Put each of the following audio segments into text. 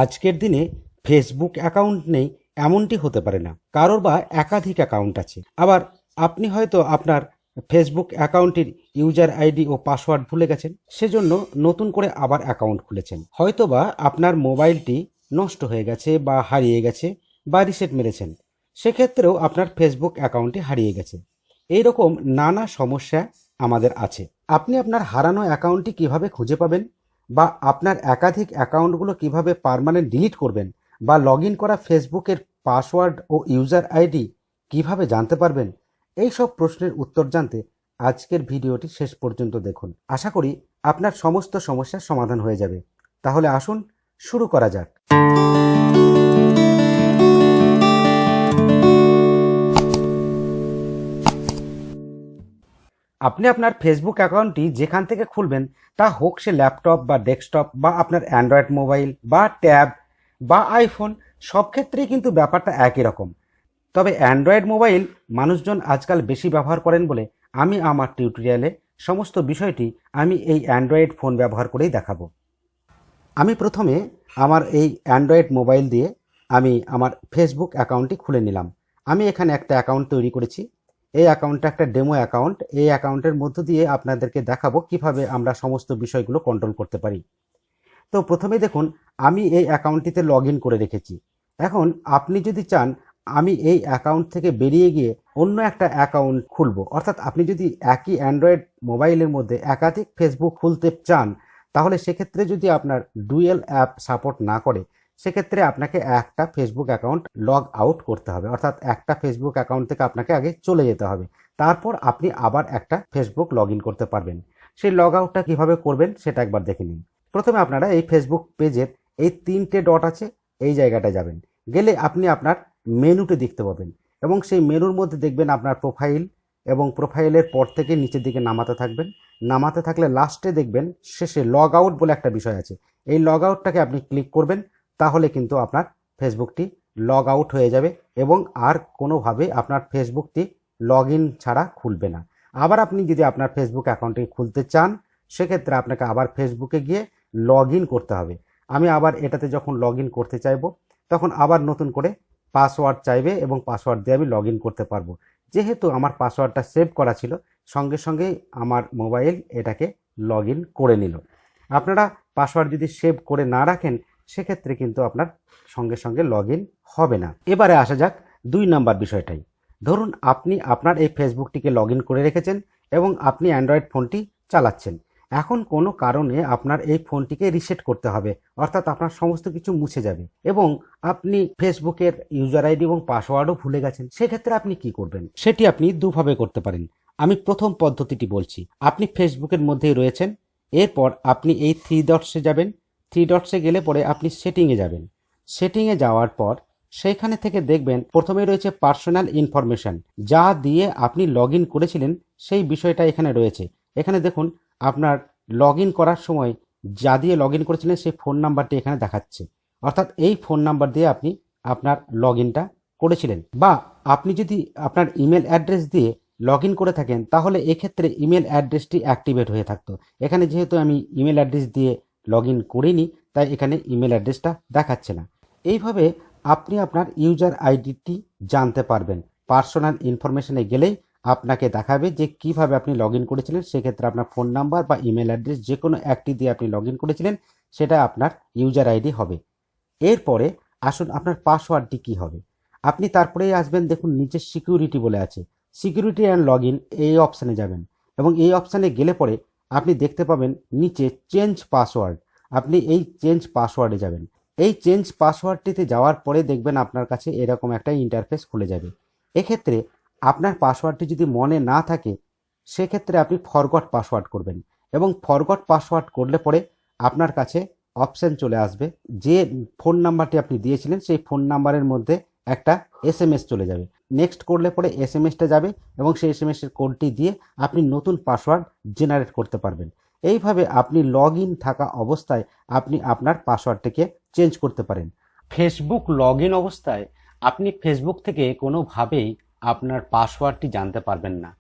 আজকের দিনে Facebook account নেই এমনটি হতে পারে না, কারোর বা একাধিক অ্যাকাউন্ট আছে। আবার আপনি হয়তো আপনার ফেসবুক অ্যাকাউন্টের ইউজার আইডি ও পাসওয়ার্ড ভুলে গেছেন, সেজন্য নতুন করে আবার অ্যাকাউন্ট খুলেছেন। হয়তো বা আপনার মোবাইলটি নষ্ট হয়ে গেছে বা হারিয়ে গেছে বা রিসেট মেরেছেন, সেক্ষেত্রেও আপনার ফেসবুক অ্যাকাউন্টটি হারিয়ে গেছে। এইরকম নানা সমস্যা আমাদের আছে। আপনি আপনার হারানো অ্যাকাউন্টটি কিভাবে খুঁজে পাবেন, বা আপনার একাধিক অ্যাকাউন্টগুলো কিভাবে পার্মানেন্ট ডিলিট করবেন, বা লগ ইন করা ফেসবুকের পাসওয়ার্ড ও ইউজার আইডি কিভাবে জানতে পারবেন, এই সব প্রশ্নের উত্তর জানতে আজকের ভিডিওটি শেষ পর্যন্ত দেখুন। আশা করি আপনার সমস্ত সমস্যার সমাধান হয়ে যাবে। তাহলে আসুন শুরু করা যাক। আপনি আপনার ফেসবুক অ্যাকাউন্টটি যেখান থেকে খুলবেন, তা হোক সে ল্যাপটপ বা ডেস্কটপ বা আপনার অ্যান্ড্রয়েড মোবাইল বা ট্যাব বা আইফোন, সব ক্ষেত্রেই কিন্তু ব্যাপারটা একই রকম। তবে অ্যান্ড্রয়েড মোবাইল মানুষজন আজকাল বেশি ব্যবহার করেন বলে আমি আমার টিউটোরিয়ালে সমস্ত বিষয়টি আমি এই অ্যান্ড্রয়েড ফোন ব্যবহার করেই দেখাবো। আমি প্রথমে আমার এই অ্যান্ড্রয়েড মোবাইল দিয়ে আমি আমার ফেসবুক অ্যাকাউন্টটি খুলে নিলাম। আমি এখানে একটা অ্যাকাউন্ট তৈরি করেছি। এই অ্যাকাউন্টটা একটা ডেমো অ্যাকাউন্ট। এই অ্যাকাউন্টের মধ্য দিয়ে আপনাদেরকে দেখাবো কিভাবে আমরা সমস্ত বিষয়গুলো কন্ট্রোল করতে পারি। তো প্রথমেই দেখুন, আমি এই অ্যাকাউন্টটিতে লগ ইন করে রেখেছি। এখন আপনি যদি চান আমি এই অ্যাকাউন্ট থেকে বেরিয়ে গিয়ে অন্য একটা অ্যাকাউন্ট খুলবো, অর্থাৎ আপনি যদি একই অ্যান্ড্রয়েড মোবাইলের মধ্যে একাধিক ফেসবুক খুলতে চান, তাহলে সেক্ষেত্রে যদি আপনার ডুয়েল অ্যাপ সাপোর্ট না করে, সেক্ষেত্রে আপনাকে একটা ফেসবুক অ্যাকাউন্ট লগ আউট করতে হবে। অর্থাৎ একটা ফেসবুক অ্যাকাউন্ট থেকে আপনাকে আগে চলে যেতে হবে, তারপর আপনি আবার একটা ফেসবুক লগ ইন করতে পারবেন। সেই লগ আউটটা কীভাবে করবেন সেটা একবার দেখে নিন। প্রথমে আপনারা এই ফেসবুক পেজের এই 3টে ডট আছে, এই জায়গাটা যাবেন। গেলে আপনি আপনার মেনুতে দেখতে পাবেন, এবং সেই মেনুর মধ্যে দেখবেন আপনার প্রোফাইল, এবং প্রোফাইলের পর থেকে নিচের দিকে নামাতে থাকবেন। নামাতে থাকলে লাস্টে দেখবেন শেষে লগ আউট বলে একটা বিষয় আছে। এই লগ আউটটাকে আপনি ক্লিক করবেন, তাহলে কিন্তু আপনার ফেসবুকটি লগ আউট হয়ে যাবে এবং আর কোনোভাবে আপনার ফেসবুকটি লগ ইন ছাড়া খুলবে না। আবার আপনি যদি আপনার ফেসবুক অ্যাকাউন্টটি খুলতে চান, সেক্ষেত্রে আপনাকে আবার ফেসবুকে গিয়ে লগ ইন করতে হবে। আমি আবার এটাতে যখন লগ ইন করতে চাইবো, তখন আবার নতুন করে পাসওয়ার্ড চাইবে এবং পাসওয়ার্ড দিয়ে আমি লগ ইন করতে পারবো। যেহেতু আমার পাসওয়ার্ডটা সেভ করা ছিল, সঙ্গে সঙ্গেই আমার মোবাইল এটাকে লগ ইন করে নিল। আপনারা পাসওয়ার্ড যদি সেভ করে না রাখেন, সেক্ষেত্রে কিন্তু আপনার সঙ্গে সঙ্গে লগ ইন হবে না। এবারে আসা যাক 2 নাম্বার বিষয়টাই। ধরুন আপনি আপনার এই ফেসবুকটিকে লগ ইন করে রেখেছেন এবং আপনি অ্যান্ড্রয়েড ফোনটি চালাচ্ছেন। এখন কোনো কারণে আপনার এই ফোনটিকে রিসেট করতে হবে, অর্থাৎ আপনার সমস্ত কিছু মুছে যাবে এবং আপনি ফেসবুকের ইউজার আইডি এবং পাসওয়ার্ডও ভুলে গেছেন। সেক্ষেত্রে আপনি কি করবেন? সেটি আপনি দুভাবে করতে পারেন। আমি প্রথম পদ্ধতিটি বলছি। আপনি ফেসবুকের মধ্যেই রয়েছেন, এরপর আপনি এই 3 ডটসে যাবেন। 3 ডটসে গেলে পরে আপনি সেটিংয়ে যাবেন। সেটিংয়ে যাওয়ার পর সেইখানে থেকে দেখবেন প্রথমে রয়েছে পার্সোনাল ইনফরমেশন, যা দিয়ে আপনি লগ ইন করেছিলেন সেই বিষয়টা এখানে রয়েছে। এখানে দেখুন আপনার লগ ইন করার সময় যা দিয়ে লগ ইন করেছিলেন সেই ফোন নাম্বারটি এখানে দেখাচ্ছে, অর্থাৎ এই ফোন নাম্বার দিয়ে আপনি আপনার লগ ইনটা করেছিলেন। বা আপনি যদি আপনার ইমেল অ্যাড্রেস দিয়ে লগ ইন করে থাকেন, তাহলে এক্ষেত্রে ইমেল অ্যাড্রেসটি অ্যাক্টিভেট হয়ে থাকতো। এখানে যেহেতু আমি ইমেল অ্যাড্রেস দিয়ে লগ ইন করিনি, তাই এখানে ইমেল অ্যাড্রেসটা দেখাচ্ছে না। এইভাবে আপনি আপনার ইউজার আইডিটি জানতে পারবেন। পার্সোনাল ইনফরমেশনে গেলেই আপনাকে দেখাবে যে কিভাবে আপনি লগ ইন করেছিলেন। সেক্ষেত্রে আপনার ফোন নাম্বার বা ইমেল অ্যাড্রেস যে কোনো একটি দিয়ে আপনি লগ ইন করেছিলেন, সেটা আপনার ইউজার আইডি হবে। এরপরে আসুন আপনার পাসওয়ার্ডটি কী হবে। আপনি তারপরেই আসবেন, দেখুন নিচে সিকিউরিটি বলে আছে, সিকিউরিটি অ্যান্ড লগ ইন, এই অপশানে যাবেন এবং এই অপশানে গেলে পরে আপনি দেখতে পাবেন নিচে চেঞ্জ পাসওয়ার্ড। আপনি এই চেঞ্জ পাসওয়ার্ডে যাবেন। এই চেঞ্জ পাসওয়ার্ডটিতে যাওয়ার পরে দেখবেন আপনার কাছে এরকম একটা ইন্টারফেস খুলে যাবে। এক্ষেত্রে আপনার পাসওয়ার্ডটি যদি মনে না থাকে, সেক্ষেত্রে আপনি ফরগট পাসওয়ার্ড করবেন এবং ফরগট পাসওয়ার্ড করলে পরে আপনার কাছে অপশান চলে আসবে, যে ফোন নাম্বারটি আপনি দিয়েছিলেন সেই ফোন নাম্বারের মধ্যে একটা SMS চলে যাবে। নেক্সট করলে পরে SMSটা যাবে এবং সেই SMSের কোডটি দিয়ে আপনি নতুন পাসওয়ার্ড জেনারেট করতে পারবেন। এইভাবে আপনি লগ ইন থাকা অবস্থায় আপনি আপনার পাসওয়ার্ডটিকে চেঞ্জ করতে পারেন। ফেসবুক লগ ইন অবস্থায় আপনি ফেসবুক থেকে কোনোভাবেই আপনার পাসওয়ার্ডটি জানতে পারবেন না।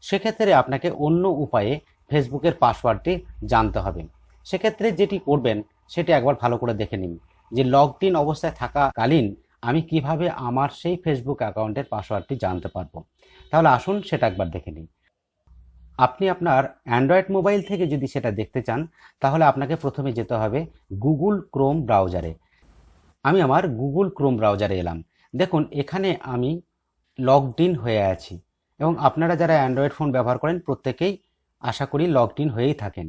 সেক্ষেত্রে আপনাকে অন্য উপায়ে ফেসবুকের পাসওয়ার্ডটি জানতে হবে। সেক্ষেত্রে যেটি করবেন সেটি একবার ভালো করে দেখে নিন। যে লগড ইন অবস্থায় থাকাকালীন আমি কিভাবে আমার সেই ফেসবুক অ্যাকাউন্টের পাসওয়ার্ডটি জানতে পারবো। তাহলে আসুন সেটা একবার দেখে নিই। আপনি আপনার অ্যান্ড্রয়েড মোবাইল থেকে যদি সেটা দেখতে চান, তাহলে আপনাকে প্রথমে যেতে হবে গুগল ক্রোম ব্রাউজারে। আমি আমার গুগল ক্রোম ব্রাউজারে এলাম। দেখুন এখানে আমি লগড ইন হয়ে আছি, এবং আপনারা যারা অ্যান্ড্রয়েড ফোন ব্যবহার করেন প্রত্যেকেই আশা করি লগড ইন হয়েই থাকেন।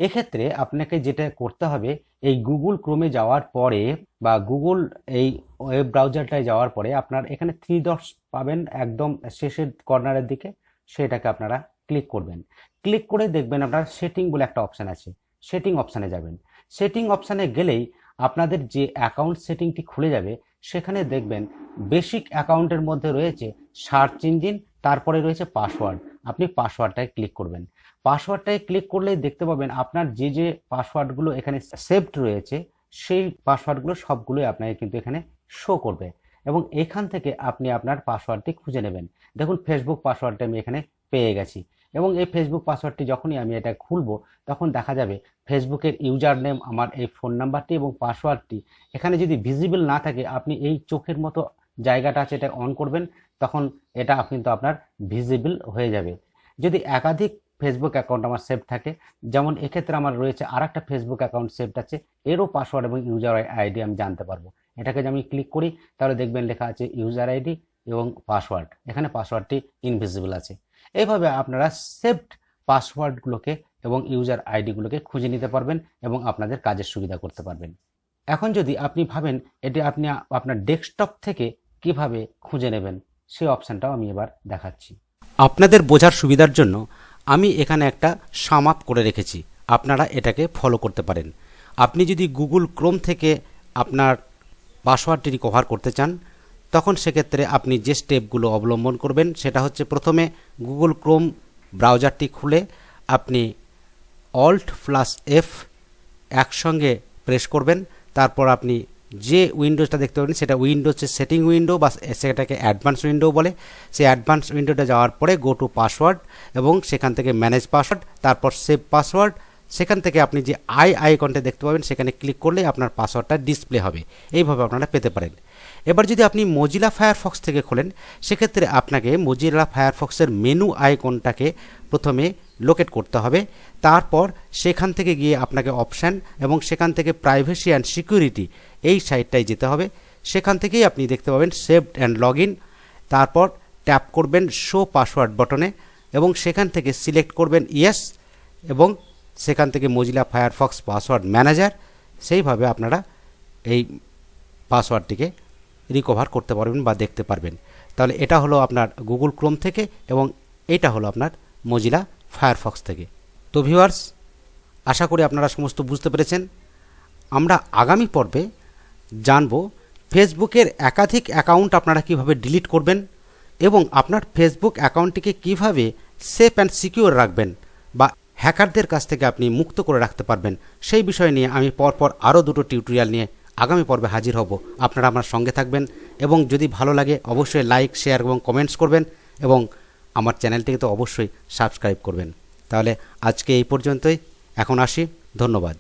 এক্ষেত্রে আপনাকে যেটা করতে হবে, এই গুগল ক্রোমে যাওয়ার পরে বা গুগল এই ওয়েব ব্রাউজারটায় যাওয়ার পরে আপনার এখানে 3 ডটস পাবেন একদম শেষের কর্নারের দিকে, সেটাকে আপনারা ক্লিক করবেন। ক্লিক করে দেখবেন আপনার সেটিং বলে একটা অপশান আছে, সেটিং অপশানে যাবেন। সেটিং অপশানে গেলেই আপনাদের যে অ্যাকাউন্ট সেটিংটি খুলে যাবে, সেখানে দেখবেন বেসিক অ্যাকাউন্টের মধ্যে রয়েছে সার্চ ইঞ্জিন, তারপরে রয়েছে পাসওয়ার্ড। আপনি পাসওয়ার্ডটায় ক্লিক করবেন। পাসওয়ার্ডটায় ক্লিক করলেই দেখতে পাবেন আপনার যে যে পাসওয়ার্ডগুলো এখানে সেভড রয়েছে, সেই পাসওয়ার্ডগুলো সবগুলোই আপনাকে কিন্তু এখানে শো করবে, এবং এখান থেকে আপনি আপনার পাসওয়ার্ডটি খুঁজে নেবেন। দেখুন ফেসবুক পাসওয়ার্ডটা আমি এখানে পেয়ে গেছি, এবং এই ফেসবুক পাসওয়ার্ডটি যখনই আমি এটা খুলবো, তখন দেখা যাবে ফেসবুকের ইউজার নেম, আমার এই ফোন নাম্বারটি এবং পাসওয়ার্ডটি এখানে যদি ভিজিবল না থাকে, আপনি এই চোখের মতো জায়গাটা আছে এটা অন করবেন, তখন এটা কিন্তু আপনার ভিজিবল হয়ে যাবে। যদি একাধিক ফেসবুক অ্যাকাউন্ট আমার সেভ থাকে, যেমন এক্ষেত্রে আমার রয়েছে আর একটা ফেসবুক অ্যাকাউন্ট সেভড আছে, এরও পাসওয়ার্ড এবং ইউজার আইডি আমি জানতে পারবো। এটাকে যদি আমি ক্লিক করি, তাহলে দেখবেন লেখা আছে ইউজার আইডি এবং পাসওয়ার্ড, এখানে পাসওয়ার্ডটি ইনভিজিবল আছে। এইভাবে আপনারা সেভড পাসওয়ার্ডগুলোকে এবং ইউজার আইডিগুলোকে খুঁজে নিতে পারবেন এবং আপনাদের কাজের সুবিধা করতে পারবেন। এখন যদি আপনি ভাবেন এটি আপনি আপনার ডেস্কটপ থেকে কিভাবে খুঁজে নেবেন, সেই অপশানটাও আমি এবার দেখাচ্ছি। আপনাদের বোঝার সুবিধার জন্য আমি এখানে একটা সাম আপ করে রেখেছি, আপনারা এটাকে ফলো করতে পারেন। আপনি যদি গুগল ক্রোম থেকে আপনার পাসওয়ার্ডটি রিকভার করতে চান, তখন সেক্ষেত্রে আপনি যে স্টেপগুলো অবলম্বন করবেন, সেটা হচ্ছে প্রথমে গুগল ক্রোম ব্রাউজারটি খুলে আপনি Alt+F একসঙ্গে প্রেস করবেন। তারপর আপনি যে উইন্ডোজটা দেখতে পাবেন, সেটা উইন্ডোজের সেটিং উইন্ডো বা সেটাকে অ্যাডভান্স উইন্ডো বলে। সেই অ্যাডভান্স উইন্ডোটা যাওয়ার পরে গো টু পাসওয়ার্ড, এবং সেখান থেকে ম্যানেজ পাসওয়ার্ড, তারপর সেভ পাসওয়ার্ড। সেখান থেকে আপনি যে আইকনটা দেখতে পাবেন, সেখানে ক্লিক করলে আপনার পাসওয়ার্ডটা ডিসপ্লে হবে। এইভাবে আপনারা পেতে পারেন। এবার যদি আপনি মজিলা ফায়ারফক্স থেকে খোলেন, সেক্ষেত্রে আপনাকে মজিলা ফায়ারফক্সের মেনু আইকনটাকে প্রথমে লোকেট করতে হবে। তারপর সেখান থেকে গিয়ে আপনাকে অপশান এবং সেখান থেকে প্রাইভেসি অ্যান্ড সিকিউরিটি এই সাইটটায় যেতে হবে। সেখান থেকেই আপনি দেখতে পাবেন সেভড অ্যান্ড লগ ইন। তারপর ট্যাপ করবেন শো পাসওয়ার্ড বটনে, এবং সেখান থেকে সিলেক্ট করবেন ইয়েস, এবং সেখান থেকে মজিলা ফায়ারফক্স পাসওয়ার্ড ম্যানেজার। সেইভাবে আপনারা এই পাসওয়ার্ডটিকে রিকভার করতে পারবেন বা দেখতে পারবেন। তাহলে এটা হলো আপনার গুগল ক্রোম থেকে, এবং এটা হলো আপনার মজিলা ফায়ারফক্স থেকে। তো ভিউয়ার্স, আশা করি আপনারা সমস্ত বুঝতে পেরেছেন। আমরা আগামী পর্বে জানব ফেসবুকের একাধিক অ্যাকাউন্ট আপনারা কিভাবে ডিলিট করবেন, এবং আপনার ফেসবুক অ্যাকাউন্টটিকে কিভাবে সেফ অ্যান্ড সিকিউর রাখবেন বা হ্যাকারদের কাছ থেকে আপনি মুক্ত করে রাখতে পারবেন। সেই বিষয় নিয়ে আমি পরপর আরও দুটো টিউটোরিয়াল নিয়ে আগামী পর্বে হাজির হব। আপনারা আমার সঙ্গে থাকবেন, এবং যদি ভালো লাগে অবশ্যই লাইক, শেয়ার এবং কমেন্টস করবেন, এবং আমার চ্যানেলটিকে তো অবশ্যই সাবস্ক্রাইব করবেন। তাহলে আজকে এই পর্যন্তই, এখন আসি, ধন্যবাদ।